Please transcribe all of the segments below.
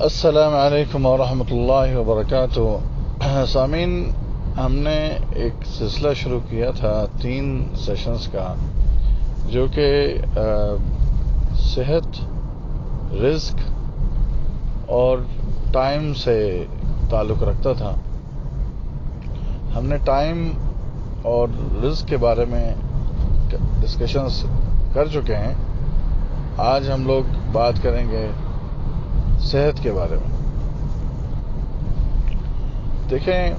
السلام علیکم ورحمۃ اللہ وبرکاتہ. سامعین، ہم نے ایک سلسلہ شروع کیا تھا 3 سیشنز کا، جو کہ صحت، رزق اور ٹائم سے تعلق رکھتا تھا. ہم نے ٹائم اور رزق کے بارے میں ڈسکشنز کر چکے ہیں. آج ہم لوگ بات کریں گے صحت کے بارے میں. دیکھیں،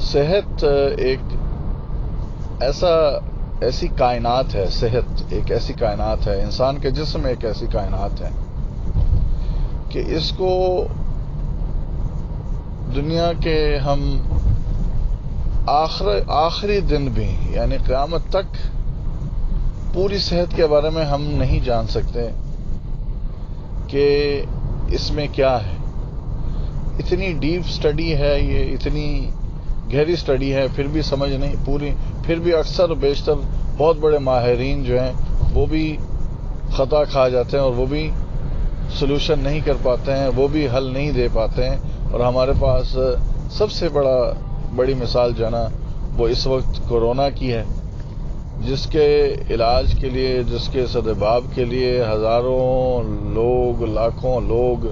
صحت ایک ایسی کائنات ہے. صحت ایک ایسی کائنات ہے، انسان کے جسم ایک ایسی کائنات ہے کہ اس کو دنیا کے ہم آخری دن بھی، یعنی قیامت تک پوری صحت کے بارے میں ہم نہیں جان سکتے کہ اس میں کیا ہے. اتنی ڈیپ سٹڈی ہے، یہ اتنی گہری سٹڈی ہے، پھر بھی سمجھ نہیں پوری. پھر بھی اکثر و بیشتر بہت بڑے ماہرین جو ہیں وہ بھی خطا کھا جاتے ہیں اور وہ بھی سلوشن نہیں کر پاتے ہیں، وہ بھی حل نہیں دے پاتے ہیں. اور ہمارے پاس سب سے بڑی مثال جو ہے نا، وہ اس وقت کورونا کی ہے، جس کے علاج کے لیے، جس کے سدباب کے لیے ہزاروں لوگ، لاکھوں لوگ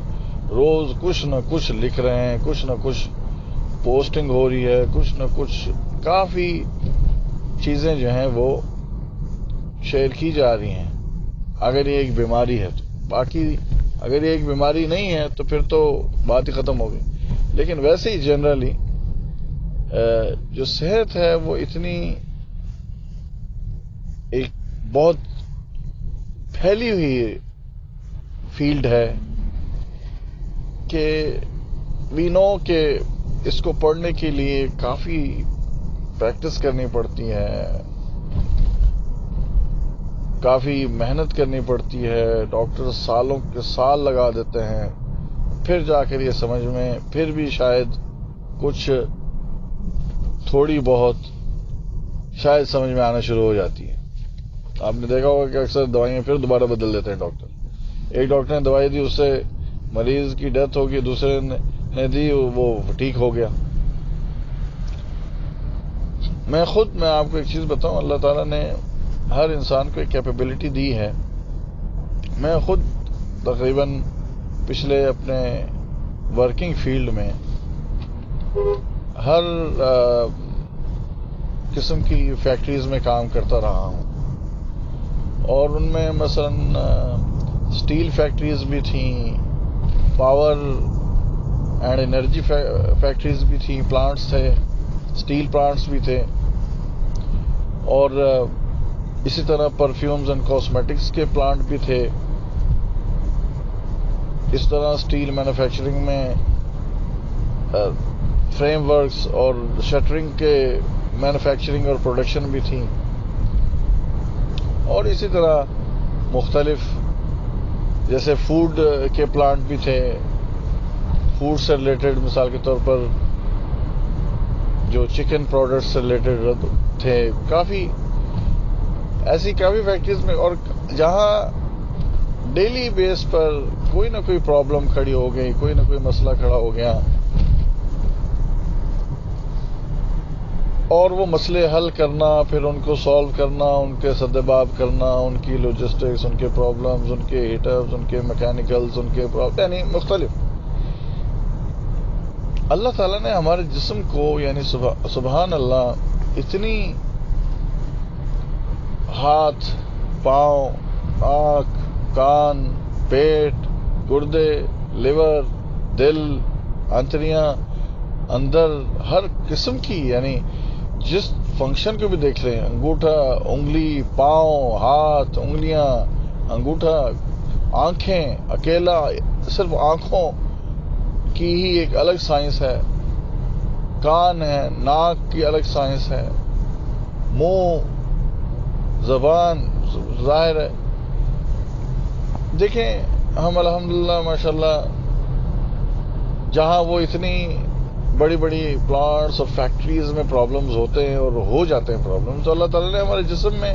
روز کچھ نہ کچھ لکھ رہے ہیں، کچھ نہ کچھ پوسٹنگ ہو رہی ہے، کچھ نہ کچھ کافی چیزیں جو ہیں وہ شیئر کی جا رہی ہیں. اگر یہ ایک بیماری ہے تو باقی، اگر یہ ایک بیماری نہیں ہے تو پھر تو بات ہی ختم ہو گئی. لیکن ویسے ہی جنرلی جو صحت ہے وہ اتنی ایک بہت پھیلی ہوئی فیلڈ ہے کہ وی نو کہ اس کو پڑھنے کے لیے کافی پریکٹس کرنی پڑتی ہے، کافی محنت کرنی پڑتی ہے. ڈاکٹر سالوں کے سال لگا دیتے ہیں، پھر جا کر یہ سمجھ میں، پھر بھی شاید کچھ تھوڑی بہت شاید سمجھ میں آنا شروع ہو جاتی ہے. آپ نے دیکھا ہوگا کہ اکثر دوائیاں پھر دوبارہ بدل دیتے ہیں ڈاکٹر. ایک ڈاکٹر نے دوائی دی، اس سے مریض کی ڈیتھ ہو گئی، دوسرے نے دی، وہ ٹھیک ہو گیا. میں آپ کو ایک چیز بتاؤں، اللہ تعالیٰ نے ہر انسان کو ایک کیپیبلٹی دی ہے. میں خود تقریباً پچھلے اپنے ورکنگ فیلڈ میں ہر قسم کی فیکٹریز میں کام کرتا رہا ہوں، اور ان میں مثلاً اسٹیل فیکٹریز بھی تھیں، پاور اینڈ انرجی فیکٹریز بھی تھیں، پلانٹس تھے، اسٹیل پلانٹس بھی تھے، اور اسی طرح پرفیومز اینڈ کاسمیٹکس کے پلانٹ بھی تھے. اس طرح اسٹیل مینوفیکچرنگ میں فریم ورکس اور شٹرنگ کے مینوفیکچرنگ اور پروڈکشن بھی تھیں، اور اسی طرح مختلف جیسے فوڈ کے پلانٹ بھی تھے. فوڈ سے ریلیٹڈ، مثال کے طور پر جو چکن پروڈکٹس سے ریلیٹڈ تھے، کافی فیکٹریز میں، اور جہاں ڈیلی بیس پر کوئی نہ کوئی پرابلم کھڑی ہو گئی، کوئی نہ کوئی مسئلہ کھڑا ہو گیا، اور وہ مسئلے حل کرنا، پھر ان کو سالو کرنا، ان کے سدباب کرنا، ان کی لاجسٹکس، ان کے پرابلمز، ان کے ہیٹرز، ان کے میکینیکلز، ان کے یعنی مختلف. اللہ تعالیٰ نے ہمارے جسم کو، یعنی سبحان اللہ، اتنی ہاتھ، پاؤں، آنکھ، کان، پیٹ، گردے، لیور، دل، آنتڑیاں، اندر ہر قسم کی، یعنی جس فنکشن کو بھی دیکھ لیں، انگوٹھا، انگلی، پاؤں، ہاتھ، انگلیاں، انگوٹھا، آنکھیں، اکیلا صرف آنکھوں کی ہی ایک الگ سائنس ہے، کان ہے، ناک کی الگ سائنس ہے، منہ، زبان، ظاہر ہے. دیکھیں، ہم الحمدللہ ماشاءاللہ جہاں وہ اتنی بڑی بڑی پلانٹس اور فیکٹریز میں پرابلمز ہوتے ہیں اور ہو جاتے ہیں پرابلمز، تو اللہ تعالیٰ نے ہمارے جسم میں،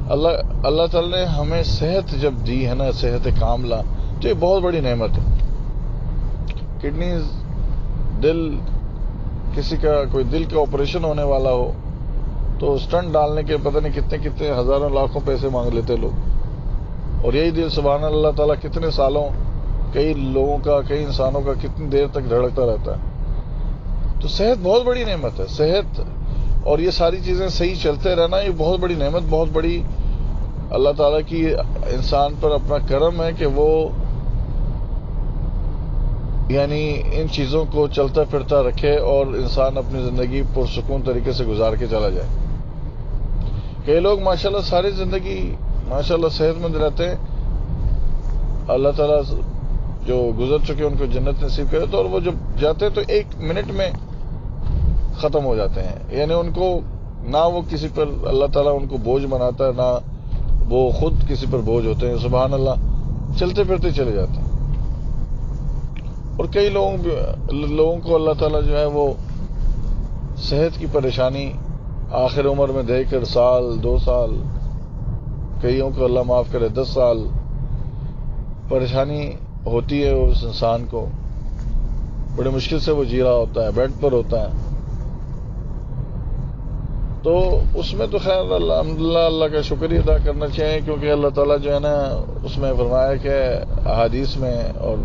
اللہ تعالیٰ نے ہمیں صحت جب دی ہے نا، صحت کاملہ، تو یہ بہت بڑی نعمت ہے. کڈنیز، دل، کسی کا کوئی دل کا آپریشن ہونے والا ہو تو اسٹنٹ ڈالنے کے پتہ نہیں کتنے کتنے ہزاروں لاکھوں پیسے مانگ لیتے لوگ. اور یہی دل سبحان اللہ تعالیٰ کتنے سالوں، کئی لوگوں کا، کئی انسانوں کا کتنی دیر تک دھڑکتا رہتا ہے. تو صحت بہت بڑی نعمت ہے. صحت اور یہ ساری چیزیں صحیح چلتے رہنا، یہ بہت بڑی نعمت، بہت بڑی اللہ تعالیٰ کی انسان پر اپنا کرم ہے کہ وہ یعنی ان چیزوں کو چلتا پھرتا رکھے اور انسان اپنی زندگی پرسکون طریقے سے گزار کے چلا جائے. کئی لوگ ماشاءاللہ ساری زندگی ماشاءاللہ صحت مند رہتے ہیں، اللہ تعالیٰ جو گزر چکے ان کو جنت نصیب کرے، تو اور وہ جب جاتے ہیں تو 1 منٹ میں ختم ہو جاتے ہیں. یعنی ان کو نہ وہ کسی پر اللہ تعالیٰ ان کو بوجھ بناتا ہے، نہ وہ خود کسی پر بوجھ ہوتے ہیں. سبحان اللہ، چلتے پھرتے چلے جاتے ہیں. اور کئی لوگوں کو اللہ تعالیٰ جو ہے وہ صحت کی پریشانی آخر عمر میں دے کر 1 سال 2 سال، کئیوں کو اللہ معاف کرے 10 سال پریشانی ہوتی ہے. اس انسان کو بڑی مشکل سے وہ جی رہا ہوتا ہے، بیڈ پر ہوتا ہے. تو اس میں تو خیر الحمدللہ اللہ کا شکریہ ادا کرنا چاہیے، کیونکہ اللہ تعالیٰ جو ہے نا اس میں فرمایا کہ احادیث میں، اور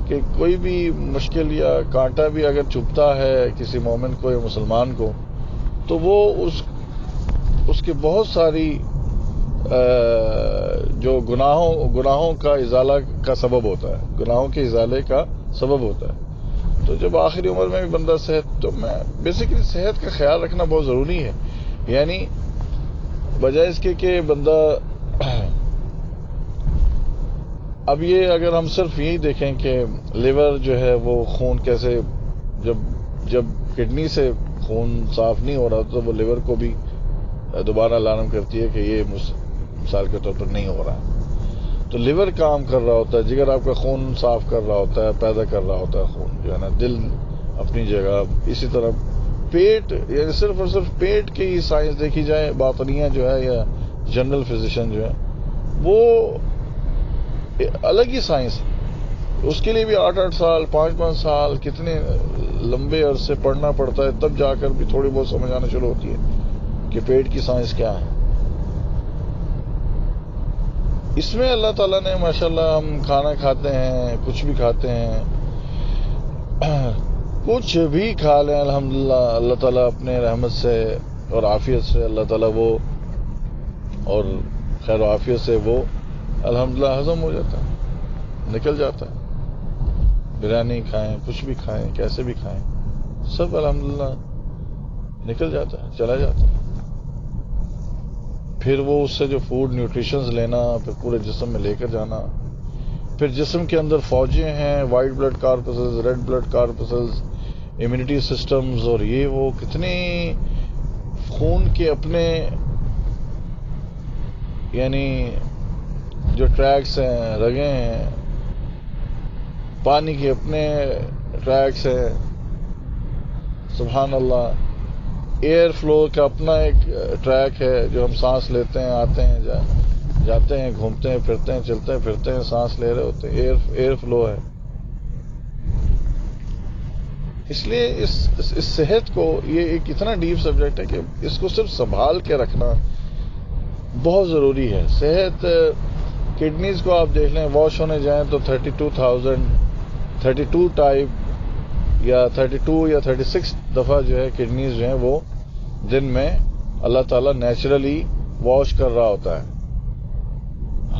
کہ کوئی بھی مشکل یا کانٹا بھی اگر چبھتا ہے کسی مومن کو یا مسلمان کو، تو وہ اس کے بہت ساری جو گناہوں کا ازالہ کا سبب ہوتا ہے، گناہوں کے ازالے کا سبب ہوتا ہے. تو جب آخری عمر میں بھی بندہ تو میں بیسیکلی صحت کا خیال رکھنا بہت ضروری ہے. یعنی بجائے اس کے کہ بندہ اب یہ اگر ہم صرف یہی دیکھیں کہ لیور جو ہے وہ خون کیسے، جب کڈنی سے خون صاف نہیں ہو رہا تو وہ لیور کو بھی دوبارہ الارم کرتی ہے کہ یہ مثال کے طور پر نہیں ہو رہا ہے. تو لیور کام کر رہا ہوتا ہے، جگر آپ کا خون صاف کر رہا ہوتا ہے، پیدا کر رہا ہوتا ہے خون جو ہے نا، دل اپنی جگہ. اسی طرح پیٹ، یعنی صرف اور صرف پیٹ کی سائنس دیکھی جائے، باطنیہ جو ہے یا جنرل فزیشین جو ہے وہ الگ ہی سائنس ہے. اس کے لیے بھی 8 سال 5 سال کتنے لمبے عرصے پڑھنا پڑتا ہے، تب جا کر بھی تھوڑی بہت سمجھ آنا شروع ہوتی ہے کہ پیٹ کی سائنس کیا ہے. اس میں اللہ تعالیٰ نے ماشاءاللہ، ہم کھانا کھاتے ہیں، کچھ بھی کھاتے ہیں، کچھ بھی کھا لیں الحمدللہ، اللہ تعالیٰ اپنے رحمت سے اور عافیت سے اللہ تعالیٰ وہ اور خیر و عافیت سے وہ الحمدللہ ہضم ہو جاتا ہے، نکل جاتا ہے. بریانی کھائیں، کچھ بھی کھائیں، کیسے بھی کھائیں، سب الحمدللہ نکل جاتا ہے، چلا جاتا ہے. پھر وہ اس سے جو فوڈ نیوٹریشنز لینا، پھر پورے جسم میں لے کر جانا. پھر جسم کے اندر فوجیں ہیں، white blood corpuscles, red blood corpuscles, immunity systems, اور یہ وہ کتنے خون کے اپنے یعنی جو ٹریکس ہیں، رگیں ہیں، پانی کے اپنے ٹریکس ہیں. سبحان اللہ، ایئر فلو کا اپنا ایک ٹریک ہے جو ہم سانس لیتے ہیں، آتے ہیں، جاتے ہیں، گھومتے ہیں، پھرتے ہیں، چلتے ہیں، پھرتے ہیں، سانس لے رہے ہوتے ہیں، ایئر فلو ہے. اس لیے اس صحت کو، یہ ایک اتنا ڈیپ سبجیکٹ ہے کہ اس کو صرف سنبھال کے رکھنا بہت ضروری ہے. صحت، کڈنیز کو آپ دیکھ لیں، واش ہونے جائیں تو 32 ٹائپ یا 32 یا 36 دفعہ جو ہے کڈنیز جو ہیں وہ دن میں اللہ تعالیٰ نیچرلی واش کر رہا ہوتا ہے.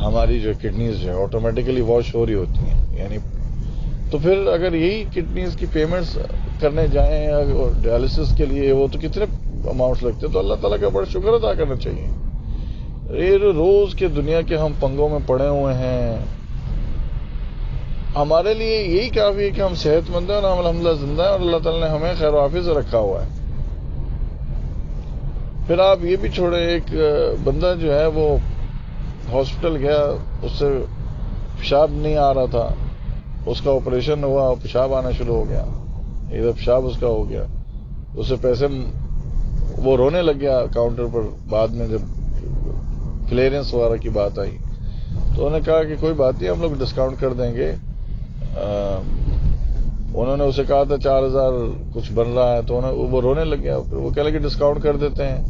ہماری جو کڈنیز جو ہے آٹومیٹیکلی واش ہو رہی ہوتی ہیں. یعنی تو پھر اگر یہی کڈنیز کی پیمنٹس کرنے جائیں ڈیالسس کے لیے، وہ تو کتنے اماؤنٹس لگتے ہیں. تو اللہ تعالیٰ کا بڑا شکر ادا کرنا چاہیے. روز کے دنیا کے ہم پنگوں میں پڑے ہوئے ہیں. ہمارے لیے یہی کافی ہے کہ ہم صحت مند ہیں اور ہم الحمدللہ زندہ ہیں، اور اللہ تعالیٰ نے ہمیں خیر و عافیت سے رکھا ہوا ہے. پھر آپ یہ بھی چھوڑیں، ایک بندہ جو ہے وہ ہاسپٹل گیا، اس سے پیشاب نہیں آ رہا تھا، اس کا آپریشن ہوا، پیشاب آنا شروع ہو گیا، ادھر پیشاب اس کا ہو گیا، اسے پیسے، وہ رونے لگ گیا کاؤنٹر پر. بعد میں جب کلیئرنس وغیرہ کی بات آئی تو انہوں نے کہا کہ کوئی بات نہیں، ہم لوگ ڈسکاؤنٹ کر دیں گے. انہوں نے اسے کہا تھا 4,000 کچھ بن رہا ہے، تو وہ رونے لگ گیا. پھر وہ کہہ لگے ڈسکاؤنٹ کر دیتے ہیں.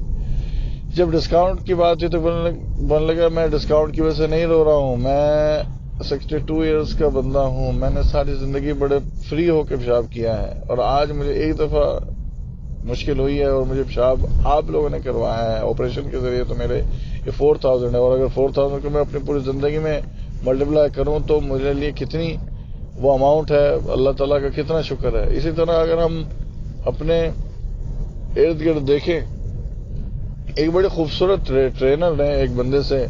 جب ڈسکاؤنٹ کی بات ہوئی تو بن لگا میں ڈسکاؤنٹ کی وجہ سے نہیں رو رہا ہوں، میں 62 ایئرس کا بندہ ہوں، میں نے ساری زندگی بڑے فری ہو کے پیشاب کیا ہے، اور آج مجھے ایک دفعہ مشکل ہوئی ہے اور مجھے پیشاب آپ لوگوں نے کروایا ہے آپریشن کے ذریعے، تو میرے یہ 4,000 ہے. اور اگر 4,000 کو میں اپنی پوری زندگی میں ملٹیپلائی کروں تو میرے لیے کتنی وہ اماؤنٹ ہے، اللہ تعالیٰ کا کتنا شکر ہے. اسی طرح اگر ہم اپنے ارد گرد دیکھیں، ایک بڑے خوبصورت ٹرینر نے ایک بندے سے،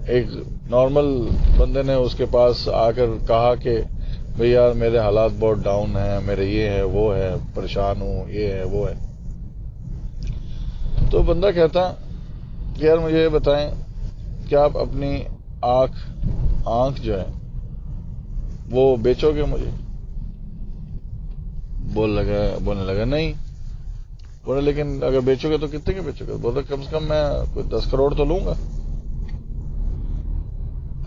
ایک نارمل بندے نے اس کے پاس آ کر کہا کہ بھئی یار میرے حالات بہت ڈاؤن ہیں، میرے یہ ہے وہ ہے، پریشان ہوں، یہ ہے وہ ہے. تو بندہ کہتا کہ یار مجھے یہ بتائیں کہ آپ اپنی آنکھ جو ہے وہ بیچو گے مجھے؟ بولنے لگا نہیں. بولے لیکن اگر بیچو گے تو کتنے کے بیچو گے؟ بولے کم سے کم میں کوئی 10 کروڑ تو لوں گا.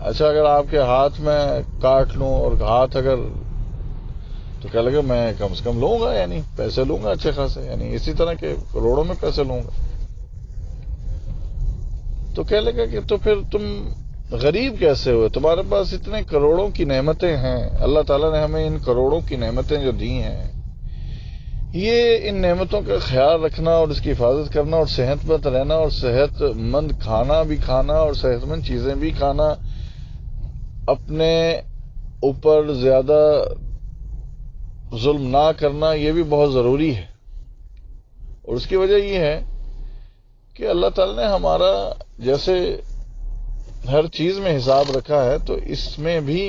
اچھا اگر آپ کے ہاتھ میں کاٹ لوں اور ہاتھ اگر، تو کہہ لگا میں کم سے کم لوں گا، یعنی پیسے لوں گا اچھے خاصے، یعنی اسی طرح کے کروڑوں میں پیسے لوں گا. تو کہہ لگا کہ تو پھر تم غریب کیسے ہوئے؟ تمہارے پاس اتنے کروڑوں کی نعمتیں ہیں، اللہ تعالیٰ نے ہمیں ان کروڑوں کی نعمتیں جو دی ہیں، یہ ان نعمتوں کا خیال رکھنا اور اس کی حفاظت کرنا اور صحت مند رہنا اور صحت مند کھانا بھی کھانا اور صحت مند چیزیں بھی کھانا، اپنے اوپر زیادہ ظلم نہ کرنا، یہ بھی بہت ضروری ہے. اور اس کی وجہ یہ ہے کہ اللہ تعالیٰ نے ہمارا جیسے ہر چیز میں حساب رکھا ہے، تو اس میں بھی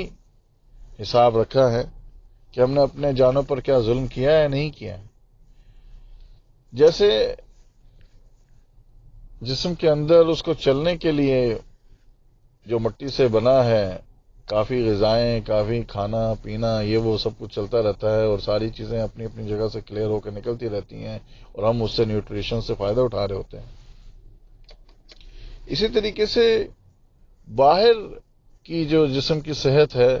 حساب رکھا ہے کہ ہم نے اپنے جانوں پر کیا ظلم کیا ہے یا نہیں کیا ہے. جیسے جسم کے اندر اس کو چلنے کے لیے جو مٹی سے بنا ہے، کافی غذائیں، کافی کھانا پینا، یہ وہ سب کچھ چلتا رہتا ہے، اور ساری چیزیں اپنی اپنی جگہ سے کلیئر ہو کے نکلتی رہتی ہیں، اور ہم اس سے نیوٹریشن سے فائدہ اٹھا رہے ہوتے ہیں. اسی طریقے سے باہر کی جو جسم کی صحت ہے،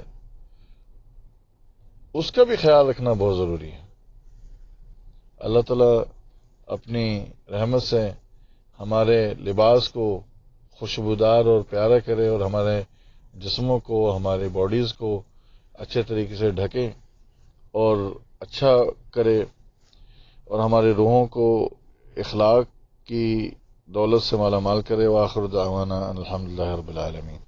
اس کا بھی خیال رکھنا بہت ضروری ہے. اللہ تعالیٰ اپنی رحمت سے ہمارے لباس کو خوشبودار اور پیارا کرے، اور ہمارے جسموں کو، ہمارے باڈیز کو اچھے طریقے سے ڈھکے اور اچھا کرے، اور ہمارے روحوں کو اخلاق کی دولت سے مالا مال کرے. وآخر دعوانا الحمدللہ رب العالمین.